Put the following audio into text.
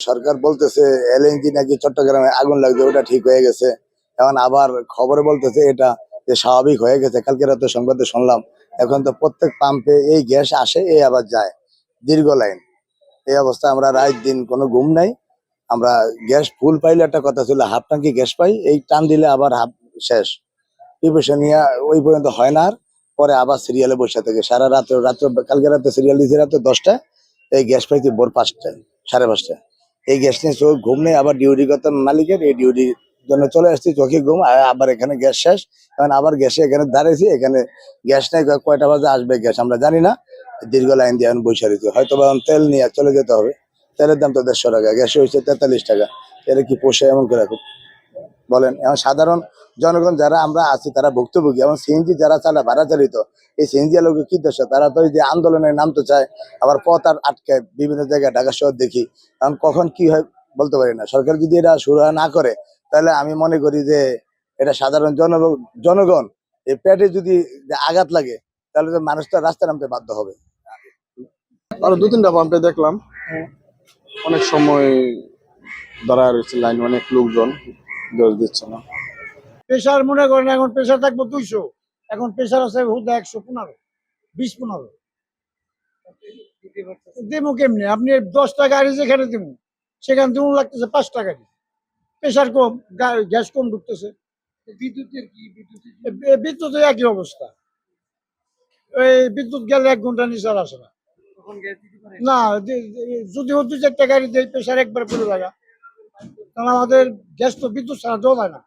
সরকার বলতেছে এলএনজি নাকি চট্টগ্রামে আগুন লাগবে, ওটা ঠিক হয়ে গেছে। এখন আবার খবরে বলতেছে এটা যে স্বাভাবিক হয়ে গেছে। কালকে রাতে সংবাদে শুনলাম এখন তো প্রত্যেক পাম্পে এই গ্যাস আসে, এই আবার যায়, দীর্ঘ লাইন। এই অবস্থা আমরা রাত দিন কোনো ঘুম নাই। আমরা গ্যাস ফুল পাইলে একটা কথা ছিল, হাফ ট্যাঙ্কি গ্যাস পাই, এই টান দিলে আবার হাফ শেষ। প্রিপারেশন নিয়ে ওই পর্যন্ত হয় না। আর পরে আবার সিরিয়ালে বসে থাকে সারা রাত। রাত্র কালকে রাতে সিরিয়াল দিয়েছে রাত্রে 10টায়, এই গ্যাস পাইছি ভোর 5টায়, 5:30টায়। এই গ্যাস নিয়ে চোখ ঘুম নেই, আবার ডিউটি করতাম মালিকের, এই ডিউটির জন্য চলে আসছি, চোখে ঘুম, আবার এখানে গ্যাস শেষ। এখন আবার গ্যাসে এখানে দাঁড়িয়েছি, এখানে গ্যাস নেই, কয়টা বাজে আসবে গ্যাস আমরা জানি না। দীর্ঘ লাইন দিয়ে এখন বসে রয়েছি, হয়তো বা এখন তেল নিয়ে চলে যেতে হবে। তেলের দাম তো 150 টাকা, গ্যাসে হয়েছে 43 টাকা। এটা কি পোষায় এমন করে বলেন? এখন সাধারণ জনগণ যারা আমরা আছি তারা ভুক্তভোগী। এবং সিএনজি যারা চালায় ভাড়া চালিত, এই সিএনজি লোকের কি দশা? তারা তো এই যে আন্দোলনে নামতে চায়, আবার পথ আর আটকে বিভিন্ন জায়গায়, ঢাকা শহর দেখি। কারণ কখন কি হয় বলতে পারি না। সরকার যদি এটা শুরু না করে, তাহলে আমি মনে করি যে এটা সাধারণ জনগণ এই পেটে যদি আঘাত লাগে, তাহলে তো মানুষ তো রাস্তায় নামতে বাধ্য হবে। আরো 2-3টা পাম্পে দেখলাম অনেক সময় দাঁড়ায় রয়েছে লাইন, অনেক লোকজন জল দিচ্ছে না। প্রেশার মনে করেন এখন প্রেশার থাকবো 200, এখন প্রেশার আছে হুদা 115, 20-15 দেবো কেমনি? আপনি 10টা গাড়ি যেখানে দেবো সেখানে দেবো লাগতেছে 5টা গাড়ি। প্রেশার কম, গ্যাস কম ঢুকতেছে। বিদ্যুতের একই অবস্থা। ওই বিদ্যুৎ গেলে 1 ঘন্টা নিচে আর আসে না। না, যদিও 2-4টা গাড়ি দেয় প্রেশার একবার করে লাগা, কারণ আমাদের গ্যাস তো বিদ্যুৎ ছাড়া দেওয়া যায় না।